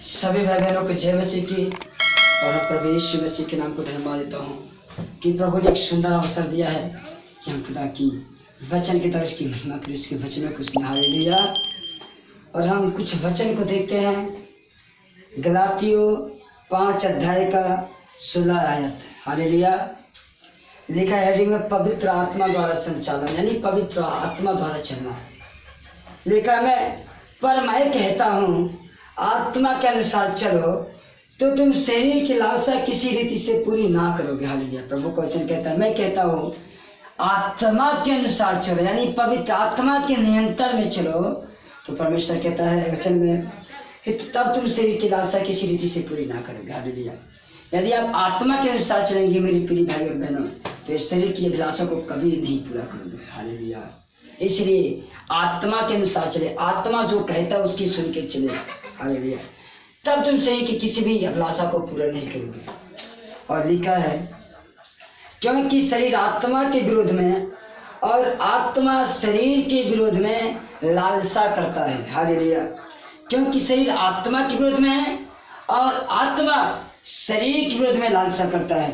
सभी भाई बहनों को जय मसीह की और प्रभु यीशु मसीह के नाम को धन्यवाद देता हूँ कि प्रभु ने एक सुंदर अवसर दिया है कि हम खुदा की वचन की तरह उसकी महिमा करें, उसके वचनों को सुने। हालेलुया। और हम कुछ वचन को देखते हैं। गलातियों 5 अध्याय का 16 आयत। हालेलुया। लिखा है हेडिंग में पवित्र आत्मा द्वारा संचालन, यानी पवित्र आत्मा द्वारा चलना। लिखा पर मैं कहता हूँ आत्मा के अनुसार चलो तो तुम शरीर की लालसा किसी रीति से पूरी ना करोगे। हालेलुया। प्रभु का वचन कहता है मैं कहता हूँ आत्मा के अनुसार चलो, यानी पवित्र आत्मा के नियंत्रण में चलो। तो परमेश्वर कहता है वचन में तब तुम शरीर की लालसा किसी रीति से पूरी ना करोगे। हालेलुया। यदि आप आत्मा के अनुसार चलेंगे मेरी प्रिय भाई और बहनों, तो इस शरीर की अभिलाषा को कभी नहीं पूरा करोगे। हालेलुया। इसलिए आत्मा के अनुसार चले, आत्मा जो कहता है उसकी सुन के चले। हालेलुया। तब तुम शरीर की किसी भी अभिलाषा को पूरा नहीं करोगे। और लिखा है क्योंकि शरीर आत्मा के विरोध में और आत्मा शरीर के विरोध में लालसा करता है। हालेलुया। क्योंकि शरीर आत्मा के विरोध में है और आत्मा शरीर के विरोध में लालसा करता है,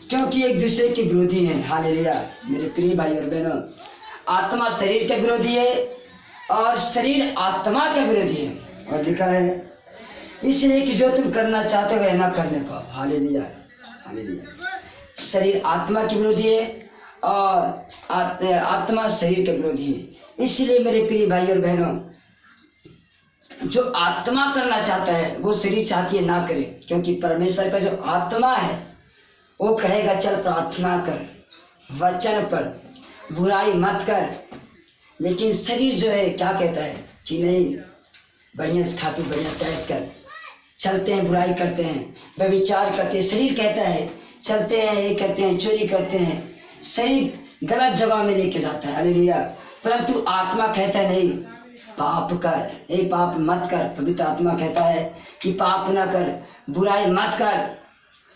क्योंकि एक दूसरे के विरोधी हैं। हालेलुया। मेरे प्रिय भाई और बहनों, आत्मा शरीर का विरोधी है और शरीर आत्मा का विरोधी है। और लिखा है इसलिए कि जो तुम करना चाहते हो ना करने पाओ। हालेलुया। हालेलुया। शरीर आत्मा के विरोधी है और आत्मा शरीर के विरोधी है। इसलिए मेरे प्रिय भाई और बहनों, जो आत्मा करना चाहता है वो शरीर चाहती है ना करे, क्योंकि परमेश्वर का जो आत्मा है वो कहेगा चल प्रार्थना कर, वचन पढ़, बुराई मत कर। लेकिन शरीर जो है क्या कहता है कि नहीं, बढ़िया से खा पी, बढ़िया से कर, चलते हैं बुराई करते हैं, व्यभिचार करते हैं। शरीर कहता है चलते हैं ये करते हैं, चोरी करते हैं। शरीर गलत जगह में लेके जाता है। हालेलुया। परंतु आत्मा कहता है नहीं, पाप कर, ये पाप मत कर। पवित्र आत्मा कहता है कि पाप ना कर, बुराई मत कर।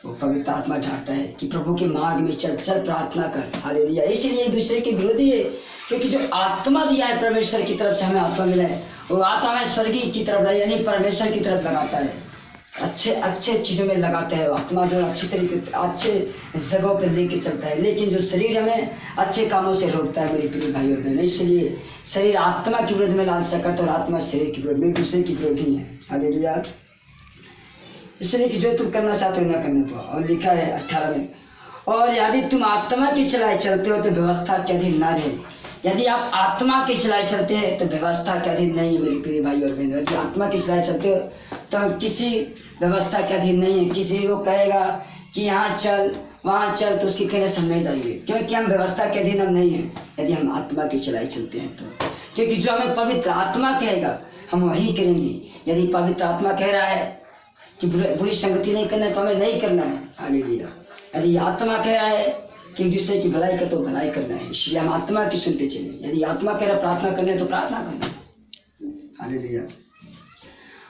वो पवित्र आत्मा डांटता है कि प्रभु के मार्ग में चल, चल प्रार्थना कर। हालेलुया। इसीलिए एक दूसरे के विरोधी है, क्योंकि जो आत्मा दिया है परमेश्वर की तरफ से हमें आत्मा मिला है, वो आत्मा में स्वर्गीय की तरफ यानी परमेश्वर की तरफ लगाता है, अच्छे अच्छे चीज़ों में लगाता है। आत्मा जो अच्छी तरीके अच्छे जगहों पर लेके चलता है, लेकिन जो शरीर हमें अच्छे कामों से रोकता है। मेरे प्रिय भाई और बहनों, इसलिए शरीर आत्मा के विरोध में लालसा करता है और आत्मा शरीर के विरोध में, एक दूसरे की विरोधी है। हालेलुया। इसलिए कि जो तुम करना चाहते हो ना करने पाओ। और लिखा है 18 में और यदि तुम आत्मा की चलाए चलते हो तो व्यवस्था के अधीन ना रहे। यदि आप आत्मा की चलाए चलते हैं तो व्यवस्था के अधीन नहीं है। मेरे प्रिय भाई और बहन, यदि आत्मा की चलाए चलते हो तो हम किसी व्यवस्था के अधीन नहीं है। किसी को कहेगा कि यहाँ चल वहाँ चल तो उसके कहने से हम नहीं जाएंगे, क्योंकि हम व्यवस्था के अधीन हम नहीं हैं। यदि हम आत्मा की चलाए चलते हैं तो, क्योंकि जो हमें पवित्र आत्मा कहेगा हम वही करेंगे। यदि पवित्र आत्मा कह रहा है कि बुरी संगति नहीं करना है तो हमें नहीं करना है। हालेलुया। यदि आत्मा कह रहा है कि एक दूसरे की भलाई कर तो भलाई करना है, इसलिए हम आत्मा की सुनते चले। यदि आत्मा कह रहा है प्रार्थना करने तो प्रार्थना करना है। हालेलुया।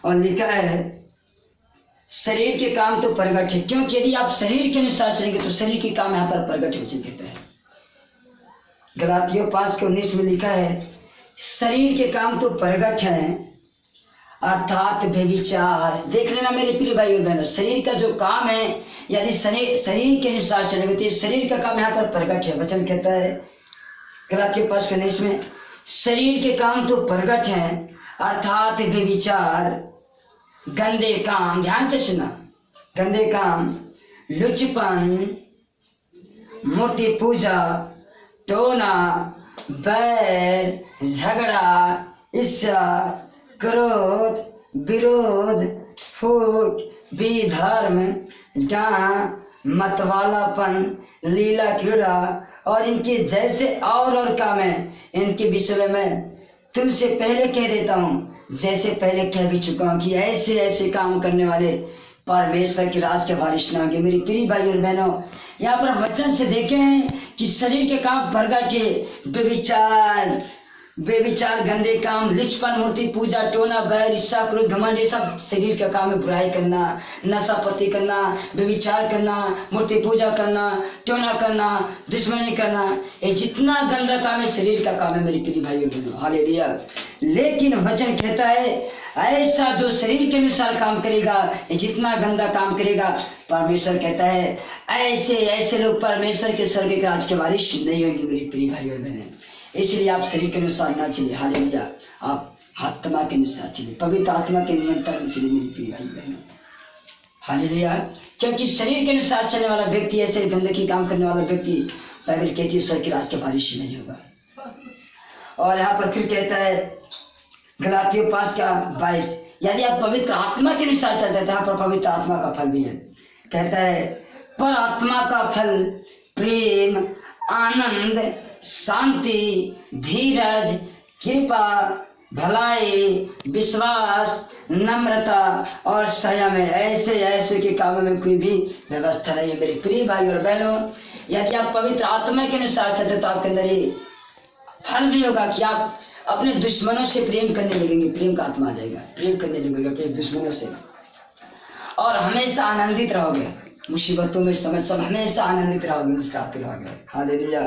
और लिखा है शरीर के काम तो प्रगट है, क्योंकि यदि आप शरीर के अनुसार चलेंगे तो शरीर के काम यहाँ पर प्रगट है। वचन कहता है गलातियों 5:19 में लिखा है शरीर के काम तो प्रगट है, अर्थात व्यभिचार। देख लेना मेरे प्रिय भाई और बहनों, शरीर का जो काम है यदि शरीर के अनुसार चलेंगे तो शरीर का काम यहाँ पर प्रगट है। वचन कहता है गलातियों 5:19 में शरीर के काम तो प्रगट है, अर्थात व्यभिचार, गंदे काम, ध्यान से सुना, गंदे काम, लुचपन, मूर्ति पूजा, टोना, बैर, झगड़ा, ईर्ष्या, क्रोध, विरोध, फूट, विधर्म, डांट, मतवालापन, लीला क्रीड़ा और इनके जैसे और काम है। इनके विषय में तुमसे पहले कह देता हूँ, जैसे पहले कह भी चुका हूँ कि ऐसे ऐसे काम करने वाले परमेश्वर के राज के वारिस ना होंगे। मेरी प्रिय भाई और बहनों, यहाँ पर वचन से देखे हैं कि शरीर के काम प्रगट है, व्यभिचार, बेविचार, गंदे काम, लिचपन, मूर्ति पूजा, टोना, बैर, ईर्ष्या, क्रोध, घमंड, ये सब शरीर का काम है। बुराई करना, नशापत्ति करना, बेविचार करना, मूर्ति पूजा करना, टोना करना, दुश्मनी करना, ये जितना गंदा काम है शरीर का काम है मेरे प्रिय भाइयों बहनों। हालेलुया। लेकिन वचन कहता है ऐसा जो शरीर के अनुसार काम करेगा, ये जितना गंदा काम करेगा, परमेश्वर कहता है ऐसे ऐसे लोग परमेश्वर के स्वर्ग के राज के वारिस नहीं होंगे मेरे प्रिय भाइयों और बहनें। इसलिए आप शरीर के अनुसार ना चलिए। हालेलुया। आप आत्मा के अनुसार चलिए, पवित्र आत्मा के नियंत्रण में चलिए मेरे प्रिय भाई बहनों। हालेलुया। क्योंकि शरीर के अनुसार चलने वाला व्यक्ति, ऐसे गंदगी काम करने वाला व्यक्ति बाइबल कहती है स्वर्ग के राज के वारिस नहीं होगा। और यहाँ पर फिर कहता है गलातियों 5:22, यदि आप पवित्र आत्मा के अनुसार चलते हैं तो यहाँ पर पवित्र आत्मा का फल भी है। कहता है पर आत्मा का फल प्रेम, आनंद, शांति, धीरज, कृपा, भलाई, विश्वास, नम्रता और संयम है। ऐसे ऐसे के कामों में कोई भी व्यवस्था नहीं है मेरे प्रिय भाई और बहनों। यदि आप पवित्र आत्मा के अनुसार चलते तो आपके अंदर ये फल भी होगा कि आप अपने दुश्मनों से प्रेम करने लगेंगे। प्रेम का आत्मा आ जाएगा, प्रेम करने लगेगा अपने दुश्मनों से, और हमेशा आनंदित रहोगे। मुसीबतों में समय सब हमेशा आनंदित रहोगे, मुस्कुराते रहोगे। हालेलुया।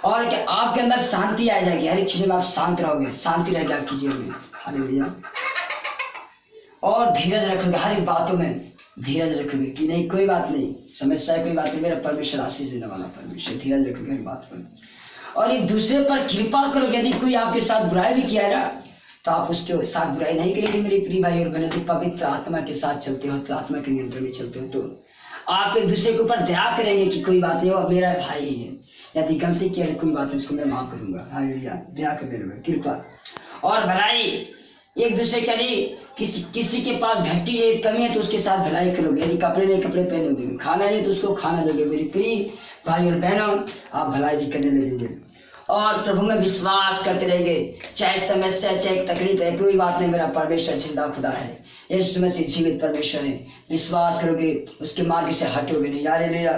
और क्या आपके अंदर शांति आ जाएगी, हर एक चीज में आप शांत रहोगे, शांति रहेगी आपकी जीवन में। हालेलुया। और धीरज रखोगे, हर एक बातों में धीरज रखोगे कि नहीं कोई बात नहीं, समस्या कोई बात नहीं, मेरा परमेश्वर आशीष देने वाला परमेश्वर। धीरज रखोगे हर बात पर, और एक दूसरे पर कृपा करोगे। यदि कोई आपके साथ बुराई भी किया ना तो आप उसके साथ बुराई नहीं करेंगे मेरे प्रिय भाई और बहनों। यदि पवित्र आत्मा के साथ चलते हो तो, आत्मा के नियंत्रण में चलते हो तो आप एक दूसरे के ऊपर दया करेंगे कि कोई बात नहीं, वो मेरा भाई है, यदि गलती किया तो कोई बात नहीं, उसको मैं माफ करूंगा। हालेलुया। दया करने लगे, कृपा और भलाई एक दूसरे के लिए। किसी के पास घटी है, कमी है तो उसके साथ भलाई करोगे। यदि कपड़े नहीं कपड़े पहनोगे, खाना नहीं तो उसको खाना दोगे मेरे प्रिय भाई और बहनों। आप भलाई भी करने लगेंगे और प्रभु में विश्वास करते रहेंगे। चाहे समस्या, चाहे तकलीफ है, कोई बात नहीं, मेरा परमेश्वर जिंदा खुदा है, यीशु मसीह जीवित परमेश्वर है। विश्वास करोगे, उसके मार्ग से हटोगे नहीं। हालेलुया।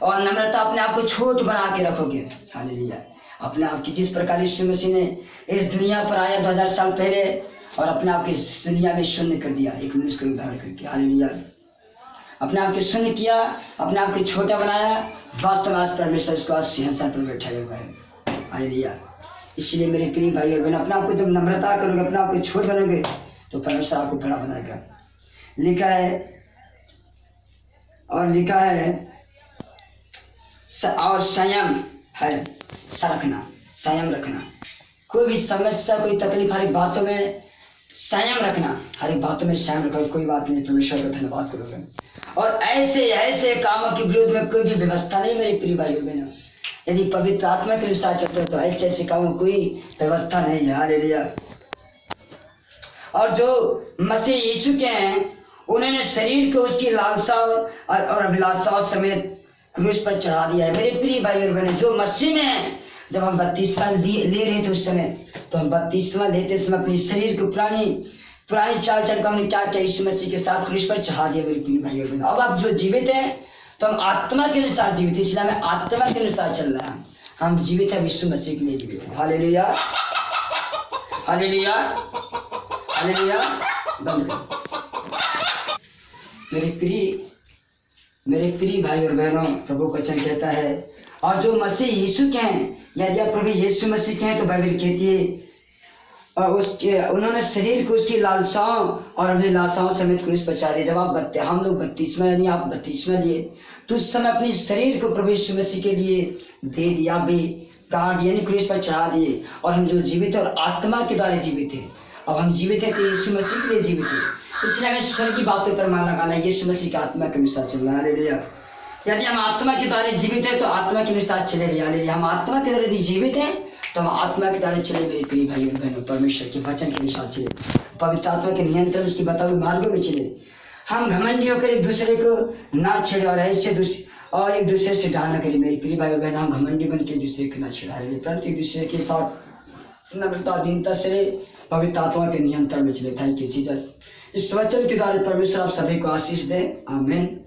और नम्रता, अपने आप को छोट बना के रखोगे। हालेलुया। अपने आप की जिस प्रकार यीशु मसीह ने इस दुनिया पर आया 2000 साल पहले और अपने आप की इस दुनिया में शून्य कर दिया, एक मनुष्य को उद्धार करके। हालेलुया। अपने आप को शून्य किया, अपने आप को छोटा बनाया, वास्तव में आज परमेश्वर उसको आज सिंहासन पर बैठाया हुआ है। हालेलुया। इसलिए मेरे प्रिय भाई और बहन, अपने आप को जब नम्रता करोगे, अपने आप को छोट बनोगे तो परमेश्वर आपको बड़ा बनाएगा। लिखा है और संयम है, संयम रखना। कोई भी समस्या, कोई तकलीफ, हर एक बातों में संयम रखना, हर एक बातों में संयम रखोगे, कोई बात नहीं, परमेश्वर का धन्यवाद करोगे। और ऐसे ऐसे कामों के विरोध में कोई भी व्यवस्था नहीं मेरे प्रिय भाइयों बहनों। यदि पवित्र आत्मा के अनुसार चलते हो तो ऐसे ऐसे कामों कोई व्यवस्था नहीं है। हालेलुया। और जो मसीह यीशु के हैं, उन्होंने शरीर को उसकी लालसाओं और अभिलाषाओं समेत क्रूस पर चढ़ा दिया है मेरे प्रिय भाई और बहनों। जो मसीह में है, जब हम बपतिस्मा ले रहे थे उस समय, तो हम बपतिस्मा लेते समय अपने शरीर को पुरानी चाल चल का हमने क्या किया, यीशु मसीह के साथ क्रूस पर चढ़ा दिया मेरे प्रिय भाई और बहनों। अब आप जो जीवित हैं तो हम आत्मा के अनुसार जीवित है, इसलिए हमें आत्मा के अनुसार चल रहा है। हम जीवित है, यीशु मसीह के लिए जीवित है। हालेलुया। हालेलुया। हालेलुया। बंद मेरे प्रिय भाई और बहनों, प्रभु वचन कहता है और जो मसीह यीशु के हैं, यदि आप प्रभु यीशु मसीह के हैं तो बाइबल कहती है और उन्होंने शरीर को उसकी लालसाओं और अभिलाषाओं समेत क्रूस पर चढ़ा दिया। जब हम लोग बपतिस्मा, यानी आप बपतिस्मा लिए तो उस समय अपने शरीर को प्रभु यीशु मसीह के लिए दे दिया, भी गाड़ यानी क्रूस पर चढ़ा दिए। और हम जो जीवित है और आत्मा के द्वारा जीवित है, अब हम जीवित है तो यीशु मसीह के लिए जीवित है। इसलिए हमें स्वर्ग की बातों पर मन लगाना है, यीशु मसीह की आत्मा के अनुसार चलना। हालेलुया। यदि हम आत्मा के द्वारा जीवित है तो आत्मा के अनुसार चले। हालेलुया। हम आत्मा के द्वारा यदि जीवित हैं तो हम आत्मा के द्वारा चले मेरे प्रिय भाई और बहनों। परमेश्वर के वचन के अनुसार चले, पवित्र आत्मा के नियंत्रण, उसकी बताए हुए मार्गों में चले। हम घमंडी होकर एक दूसरे को ना छेड़े और एक दूसरे से डाल न करें मेरे प्रिय भाई और बहन। हम घमंडी बन के एक दूसरे को ना छेड़ा, परंतु एक दूसरे के साथ नम्रता, दीनता से पवित्र आत्मा के नियंत्रण में चले। Thank you Jesus. इस वचन के द्वारा परमेश्वर आप सभी को आशीष दे। आमीन।